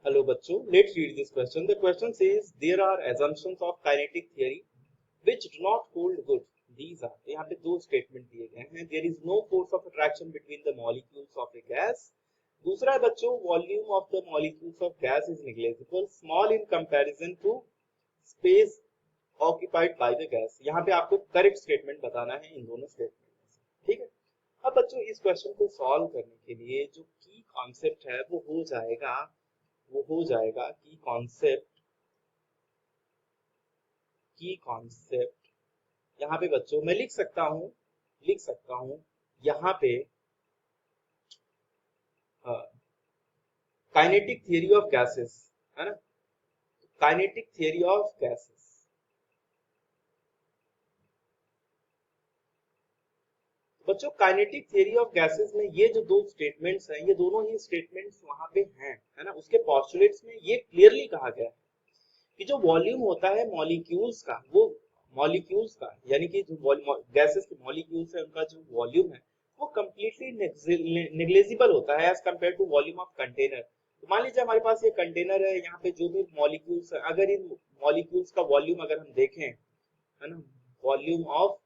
Hello बच्चों, let's read this question. The question says there are assumptions of kinetic theory which do not hold good. These are, यहाँ पे दो statement दिए गए हैं. There is no force of attraction between the molecules of a gas. दूसरा है बच्चों, volume of the molecules of gas is negligible, small in comparison to space occupied by the gas. यहाँ पे आपको करेक्ट स्टेटमेंट बताना है इन दोनों statement में से. ठीक है. अब बच्चों इस क्वेश्चन को सॉल्व करने के लिए जो की कॉन्सेप्ट है वो हो जाएगा की कॉन्सेप्ट यहाँ पे बच्चों मैं लिख सकता हूँ यहाँ पे काइनेटिक थियरी ऑफ गैसेस, है ना. Kinetic theory of gases. बच्चों काइनेटिक थियरी ऑफ गैसेस में ये जो दो स्टेटमेंट्स हैं, ये दोनों ही स्टेटमेंट्स वहां पे हैं, है ना. उसके पोस्टुलेट्स में ये क्लियरली कहा गया है कि जो वॉल्यूम होता है मॉलिक्यूल्स का यानी कि जो गैसेस के मॉलिक्यूल्स है उनका जो वॉल्यूम है वो कंप्लीटली नेग्लिजिबल होता है as compared to volume of container. तो मान लीजिए हमारे पास ये कंटेनर है, यहाँ पे जो भी मॉलिक्यूल्स है, अगर इन मॉलिक्यूल्स का वॉल्यूम अगर हम देखें, है ना, वॉल्यूम ऑफ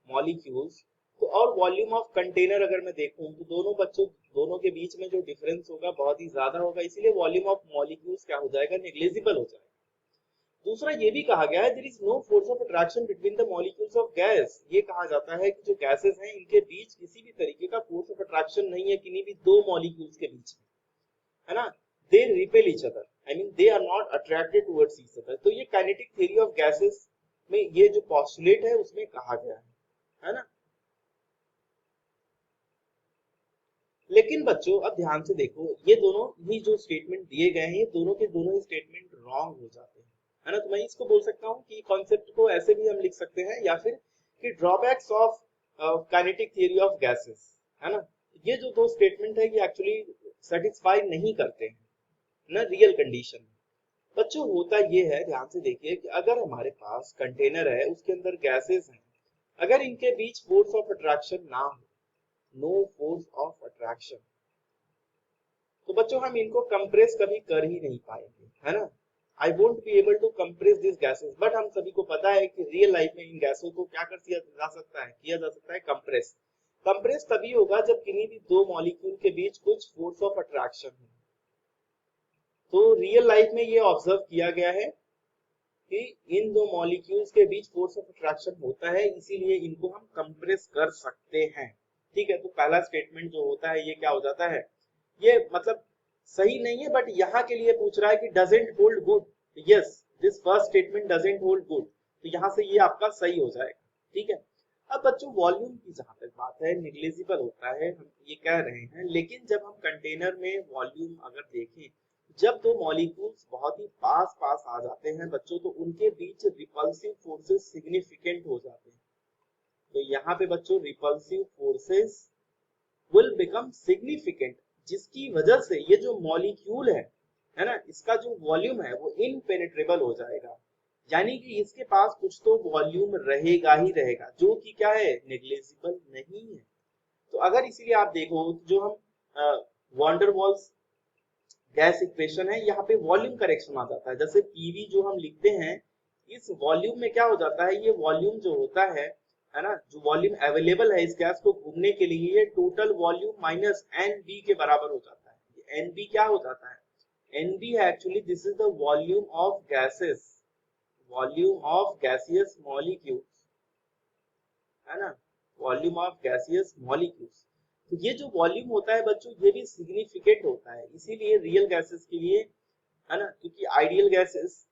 मॉलिक्यूल्स तो और वॉल्यूम ऑफ कंटेनर अगर मैं देखूं तो दोनों के बीच में जो डिफरेंस होगा बहुत ही ज्यादा होगा, इसीलिए वॉल्यूम ऑफ मॉलिक्यूल्स क्या हो जाएगा, नेग्लिजिबल हो जाएगा. दूसरा ये भी कहा गया है there is no force of attraction between the molecules of gas. ये कहा जाता है कि जो गैसेस हैं इनके बीच किसी भी तरीके का फोर्स ऑफ अट्रैक्शन नहीं है, किन्हीं भी दो मॉलिक्यूल्स के बीच में, है ना. They repel each other, I mean they are not attracted towards each other. तो ये काइनेटिक थ्योरी ऑफ गैसेस में ये जो पोस्टुलेट है उसमें कहा गया है ना. लेकिन बच्चों अब ध्यान से देखो, ये दोनों ही जो स्टेटमेंट दिए गए हैं ये दोनों के दोनों ही स्टेटमेंट रॉन्ग हो जाते हैं, है ना. तो मैं इसको बोल सकता हूँ कि कॉन्सेप्ट को ऐसे भी हम लिख सकते हैं या फिर कि drawbacks of kinetic theory of gases, है ना. ये जो दो स्टेटमेंट है ये एक्चुअली सेटिस्फाई नहीं करते हैं ना रियल कंडीशन में. बच्चों होता ये है, ध्यान से देखिए, कि अगर हमारे पास कंटेनर है उसके अंदर गैसेस हैं, अगर इनके बीच फोर्स ऑफ अट्रैक्शन ना हो, नो फोर्स ऑफ अट्रैक्शन, तो बच्चों हम इनको कंप्रेस कभी कर ही नहीं पाएंगे, है ना. I won't be able to compress this gases. But हम सभी को पता है कि रियल लाइफ में इन गैसों को क्या किया जा सकता है कंप्रेस. कंप्रेस तभी होगा जब किन्हीं भी दो मॉलिक्यूल के बीच कुछ फोर्स ऑफ अट्रैक्शन हो. तो रियल लाइफ में ये ऑब्जर्व किया गया है कि इन दो मॉलिक्यूल्स के बीच फोर्स ऑफ अट्रैक्शन होता है, इसीलिए इनको हम कंप्रेस कर सकते हैं. ठीक है. तो पहला स्टेटमेंट जो होता है ये क्या हो जाता है, ये मतलब सही नहीं है, बट यहाँ के लिए पूछ रहा है कि doesn't hold good. Yes, this first statement doesn't hold good, तो यहाँ से ये आपका सही हो जाएगा. ठीक है. अब बच्चों वॉल्यूम की जहां तक बात है, निग्लिजिबल होता है हम ये कह रहे हैं, लेकिन जब हम कंटेनर में वॉल्यूम अगर देखें, जब दो मॉलिक्यूल्स बहुत ही पास पास आ जाते हैं बच्चों तो उनके बीच रिपल्सिव फोर्सेस सिग्निफिकेंट हो जाते हैं. तो यहाँ पे बच्चों repulsive forces will become significant, जिसकी वजह से ये जो मॉलिक्यूल है ना, इसका जो वॉल्यूम है वो इनपेनिट्रेबल हो जाएगा. यानी कि इसके पास कुछ तो वॉल्यूम रहेगा ही रहेगा, जो कि क्या है, नेग्लिजिबल नहीं है. तो अगर इसीलिए आप देखो जो हम वॉन्डरवॉल्स गैस इक्वेशन है, यहाँ पे वॉल्यूम करेक्शन आ जाता है. जैसे पीवी जो हम लिखते हैं, इस वॉल्यूम में क्या हो जाता है, ये वॉल्यूम जो होता है ना, जो वॉल्यूम अवेलेबल है इस गैस को घूमने के लिए, ये total volume minus N B के बराबर हो जाता है. एन बी क्या हो जाता है, एन बी है actually this is the volume of gases, volume of gaseous molecules, है ना, वॉल्यूम ऑफ गैसियस मॉलिक्यूल्स. तो ये जो वॉल्यूम होता है बच्चों ये भी सिग्निफिकेंट होता है, इसीलिए रियल गैसेस के लिए, है ना, क्योंकि आइडियल गैसेस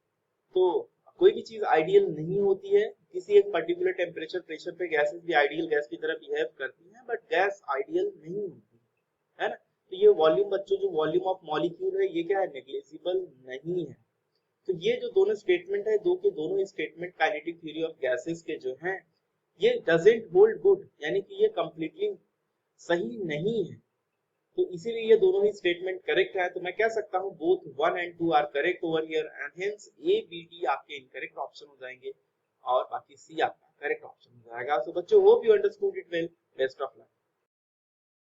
तो कोई भी चीज आइडियल नहीं होती है, किसी एक पर्टिकुलर टेम्परेचर प्रेशर पे गैसेस भी आइडियल गैस की तरह बिहेव करती हैं, बट गैस आइडियल नहीं होती है ना. तो ये वॉल्यूम बच्चों, जो वॉल्यूम ऑफ मॉलिक्यूल है ये क्या है, नेग्लिजिबल नहीं है. तो ये जो दोनों स्टेटमेंट है, दो के दोनों statement kinetic theory of gases के जो हैं, ये डजंट होल्ड गुड, यानी कि ये कंप्लीटली सही नहीं है. तो इसीलिए ये दोनों ही स्टेटमेंट करेक्ट है. तो मैं कह सकता हूँ both 1 and 2 are correct over here, and hence A B D आपके इनकरेक्ट ऑप्शन हो जाएंगे और बाकी सी आपका करेक्ट ऑप्शन हो जाएगा. सो बच्चों hope you understood it well. Best of luck.